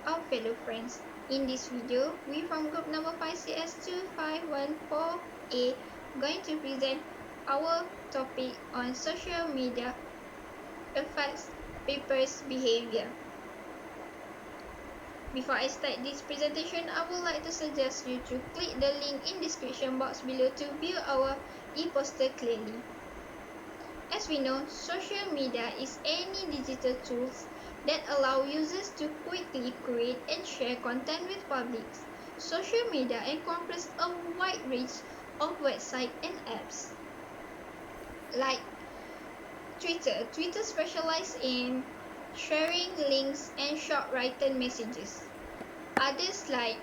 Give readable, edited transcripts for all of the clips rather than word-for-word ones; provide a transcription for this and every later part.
our fellow friends. In this video, we from group number 5CS2514A going to present our topic on social media affects people's behavior. Before I start this presentation, I would like to suggest you to click the link in description box below to view our e-poster clearly. As we know, social media is any digital tools that allow users to quickly create and share content with publics. Social media encompasses a wide range of websites and apps. Like Twitter. Twitter specializes in sharing links and short written messages. Others like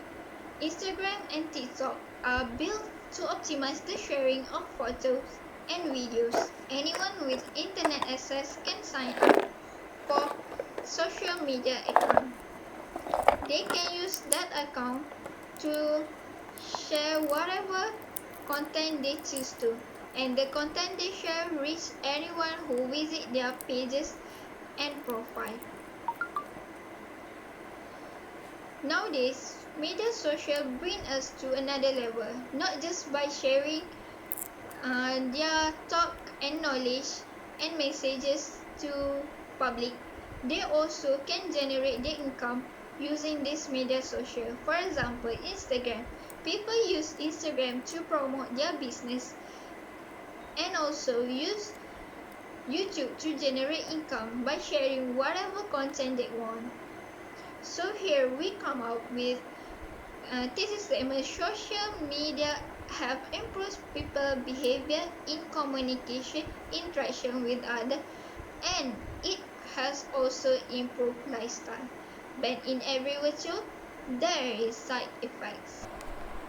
Instagram and TikTok are built to optimize the sharing of photos and videos. Anyone with internet access can sign up for social media account. They can use that account to share whatever content they choose to, and the content they share reach anyone who visit their pages and profile. Nowadays, media social bring us to another level, not just by sharing their talk and knowledge and messages to public. They also can generate their income using this media social. For example, Instagram. People use Instagram to promote their business and also use YouTube to generate income by sharing whatever content they want. So here we come up with thesis statement: social media have improved people's behavior in communication, interaction with others, and it has also improved lifestyle. But in every virtue, there is side effects.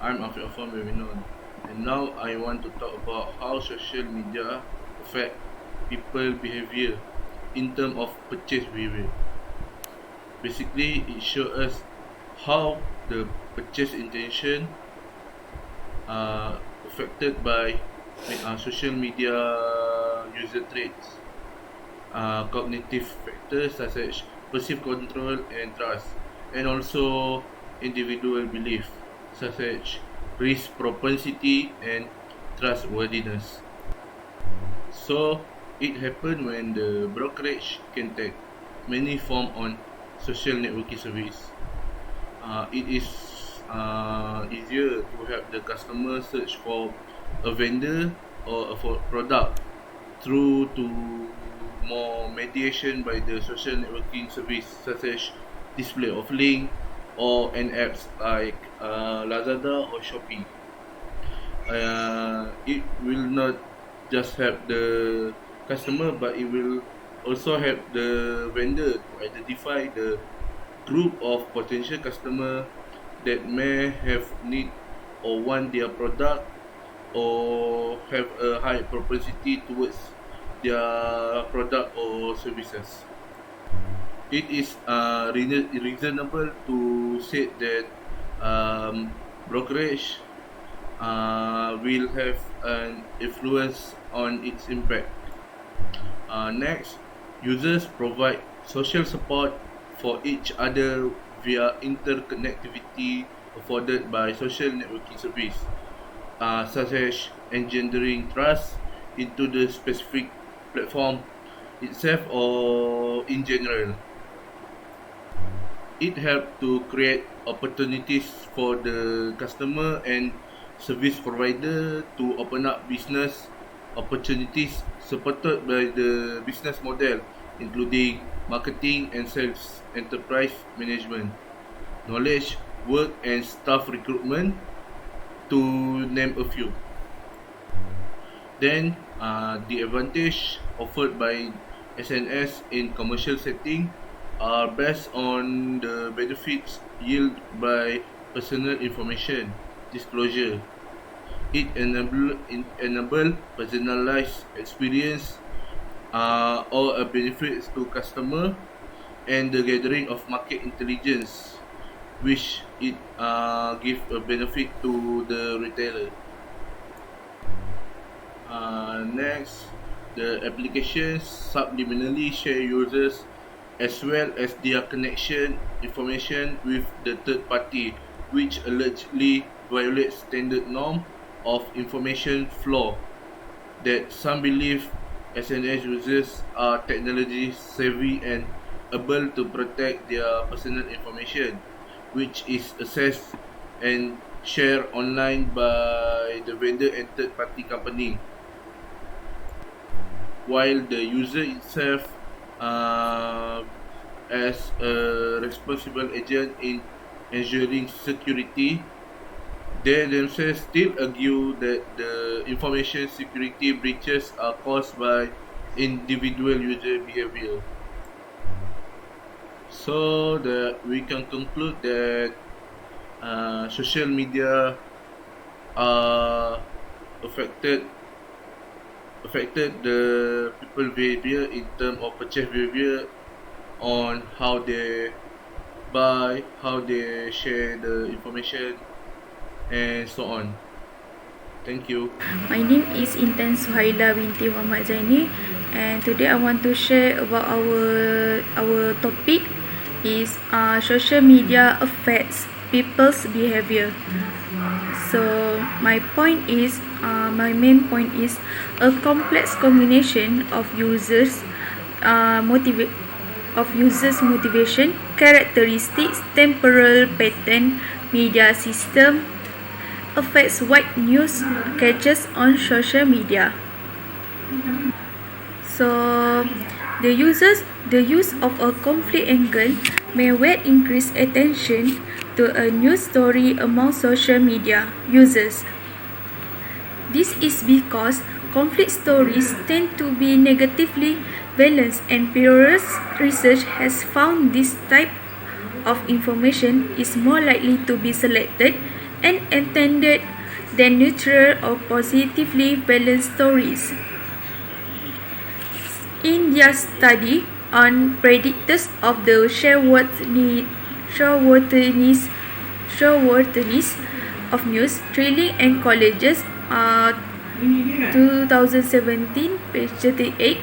I'm AFIQ by MENON, and now I want to talk about how social media affect people's behavior in terms of purchase behavior. Basically, it shows us how the purchase intention are affected by social media user traits, cognitive factors such as perceived control and trust, and also individual belief such as risk propensity and trustworthiness. So it happens when the brokerage can take many forms on social networking service. It is easier to have the customer search for a vendor or a product through to more mediation by the social networking service such as display of link or an apps like Lazada or Shopee. It will not just help the customer, but it will also help the vendor to identify the group of potential customer that may have need or want their product or have a high propensity towards their product or services. It is reasonable to say that brokerage will have an influence on its impact. Next, users provide social support for each other via interconnectivity afforded by social networking service, such as engendering trust into the specific platform itself or in general. It helps to create opportunities for the customer and service provider to open up business opportunities supported by the business model, including marketing and sales, enterprise management, knowledge, work and staff recruitment, to name a few. Then, the advantage offered by SNS in commercial setting are based on the benefits yielded by personal information disclosure. It enable personalized experience or a benefits to customer and the gathering of market intelligence, which it give a benefit to the retailer. Next, the applications subliminally share users as well as their connection information with the third party, which allegedly violates standard norm of information flow that some believe SNS users are technology savvy and able to protect their personal information, which is accessed and shared online by the vendor and third party company, while the user itself as a responsible agent in ensuring security. They themselves still argue that the information security breaches are caused by individual user behavior. So that we can conclude that social media are affected the people behavior in terms of purchase behavior on how they buy, how they share the information, and so on. Thank you. My name is INTAN SUHAILA binti Muhammad ZAINI, and today I want to share about our topic is social media affects people's behavior. So my main point is a complex combination of users motivation, characteristics, temporal pattern, media system affects what news catches on social media. So the use of a conflict angle may well increase attention to a news story among social media users. This is because conflict stories tend to be negatively balanced, and previous research has found this type of information is more likely to be selected and intended than neutral or positively balanced stories. In their study on predictors of the trustworthiness of news, Trilling and colleges 2017, page 38,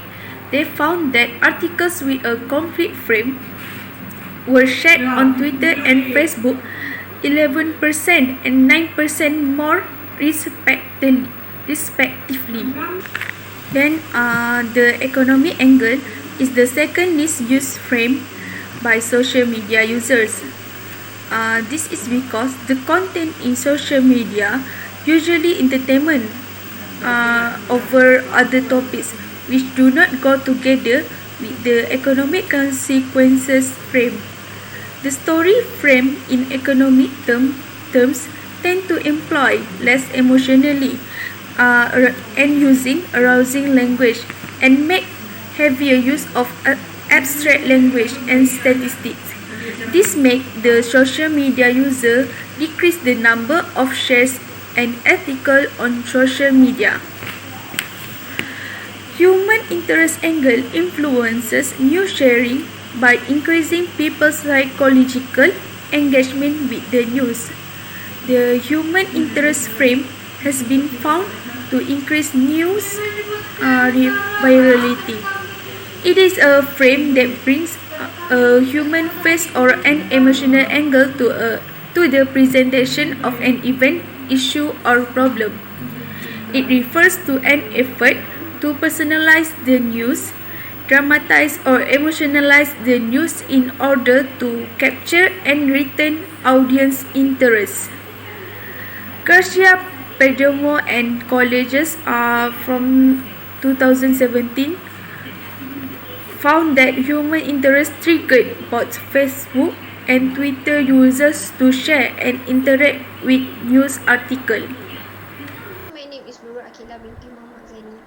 they found that articles with a conflict frame were shared on Twitter and Facebook 11% and 9% more respectively. Then the economic angle is the second least used frame by social media users. This is because the content in social media, usually entertainment over other topics, which do not go together with the economic consequences frame. The story frame in economic terms tend to employ less emotionally and using arousing language and make heavier use of abstract language and statistics. This makes the social media user decrease the number of shares and articles on social media. Human interest angle influences news sharing by increasing people's psychological engagement with the news. The human interest frame has been found to increase news virality. It is a frame that brings a human face or an emotional angle to the presentation of an event, issue, or problem. It refers to an effort to personalize the news, dramatize or emotionalize the news in order to capture and retain audience interest. Garcia Perdomo and colleges from 2017 found that human interest triggered both Facebook and Twitter users to share and interact with news articles. My name is AQILAH binti Muhammad ZANI.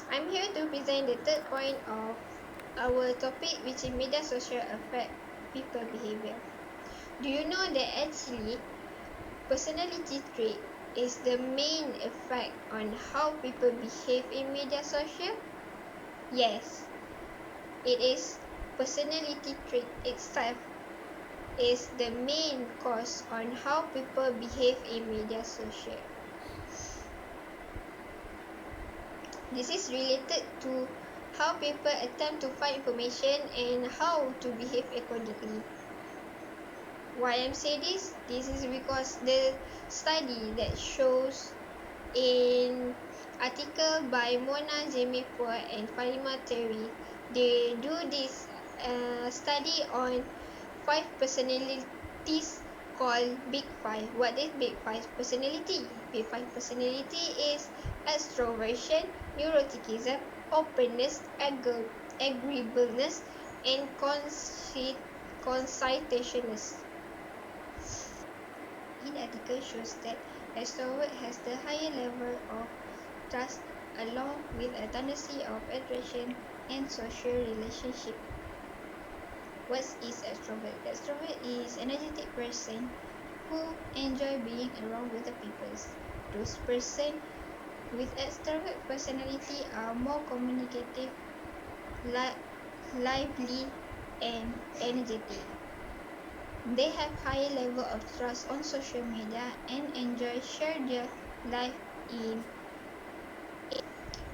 I'm here to present the third point of our topic, which is media social affect people behavior. Do you know that actually personality trait is the main effect on how people behave in media social? Yes, it is. Personality trait itself is the main cause on how people behave in media social. This is related to how people attempt to find information and how to behave accordingly. Why I'm saying this? This is because the study that shows in article by Mona Jemipour and Farima Terry, they do this study on 5 personalities called Big Five. What is Big Five personality? Big Five personality is extroversion, neuroticism, openness, agreeableness, and concitationness. The article shows that extrovert has the higher level of trust along with a tendency of attraction and social relationship. What is extrovert? Extrovert is an energetic person who enjoy being around with the people. Those person with extrovert personality are more communicative, lively, and energetic. They have higher level of trust on social media and enjoy share their life in.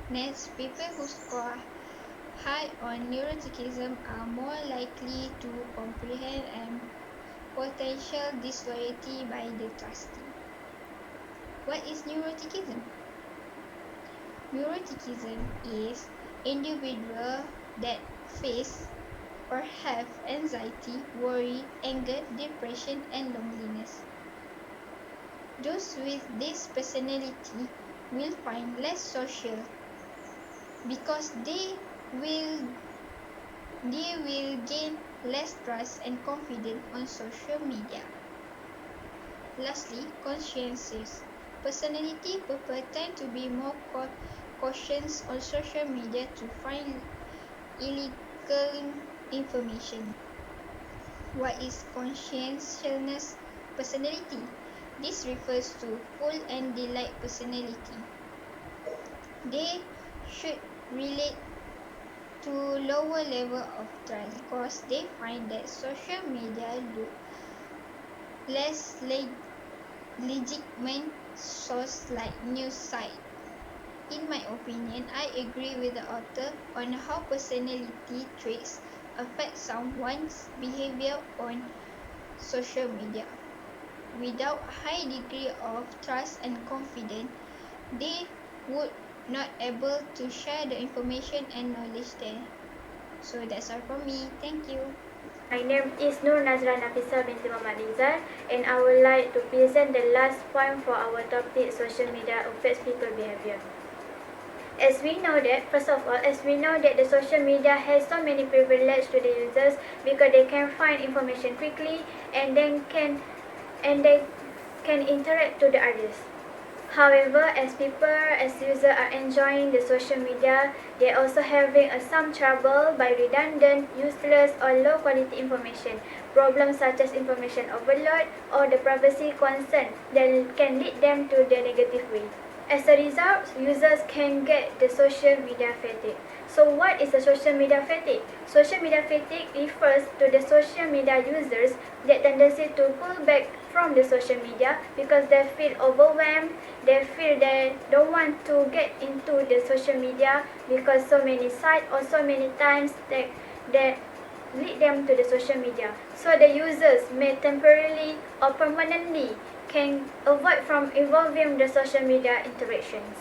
Next, people who score high on neuroticism are more likely to comprehend and potential disloyalty by the trustee. What is neuroticism? Neuroticism is individual that face or have anxiety, worry, anger, depression, and loneliness. Those with this personality will find less social because they will gain less trust and confidence on social media. Lastly, conscientious personality people tend to be more cautious on social media to find illegal information. What is conscientiousness personality? This refers to full and delight personality. They should relate to lower level of trust because they find that social media look less legitimate source like news site. In my opinion, I agree with the author on how personality traits affect someone's behavior on social media. Without a high degree of trust and confidence, they would not able to share the information and knowledge there. So that's all from me. Thank you. My name is NURNAJLA NAFISA binti Muhammad RIZAL, and I would like to present the last point for our topic, social media affects people behavior. As we know that the social media has so many privileges to the users because they can find information quickly and they can interact to the others. However, as users are enjoying the social media, they are also having some trouble by redundant, useless, or low quality information. Problems such as information overload or the privacy concern that can lead them to the negative way. As a result, users can get the social media fatigue. So what is the social media fatigue? Social media fatigue refers to the social media users that tendency to pull back from the social media because they feel overwhelmed, they feel they don't want to get into the social media because so many sites or so many times that lead them to the social media. So the users may temporarily or permanently can avoid from involving the social media interactions.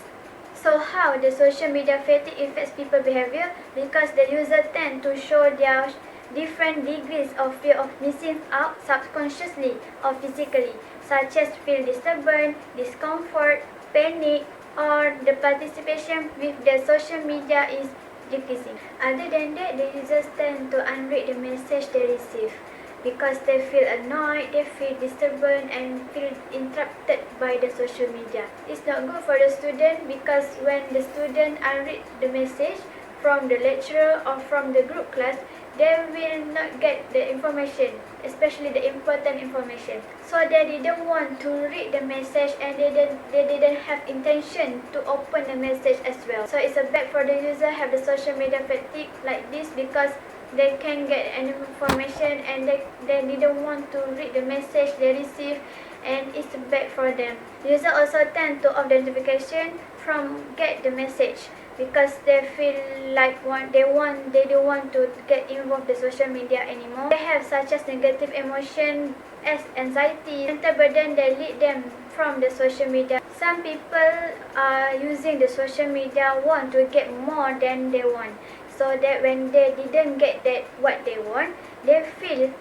So how the social media fatigue affects people behavior? Because the user tend to show their different degrees of fear of missing out subconsciously or physically, such as feel disturbance, discomfort, panic, or the participation with the social media is decreasing. Other than that, the users tend to unread the message they receive because they feel annoyed, they feel disturbed and feel interrupted by the social media. It's not good for the student because when the student unread the message from the lecturer or from the group class, they will not get the information, especially the important information. So they didn't want to read the message and they didn't have intention to open the message as well. So it's a bad for the user have the social media fatigue like this because they can get any information and they didn't want to read the message they receive, and it's bad for them. Users also tend to off the notification from get the message because they feel like they don't want to get involved in social media anymore. They have such as negative emotion as anxiety, mental burden that lead them from the social media. Some people are using the social media want to get more than they want, so that when they didn't get that what they want, they feel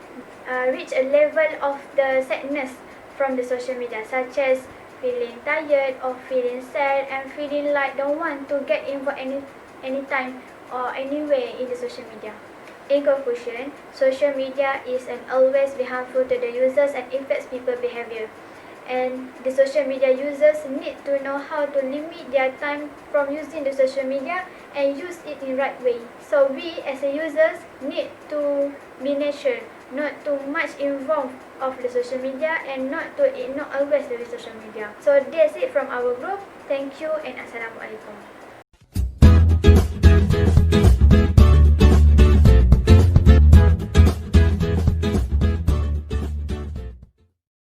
reach a level of the sadness from the social media, such as feeling tired or feeling sad and feeling like don't want to get involved anytime or anywhere in the social media. In conclusion, social media is and always be harmful to the users and affects people's behavior. And the social media users need to know how to limit their time from using the social media and use it in right way. So we as a users need to be natural, not too much involved of the social media and not to ignore always the social media. So that's it from our group. Thank you and Assalamualaikum.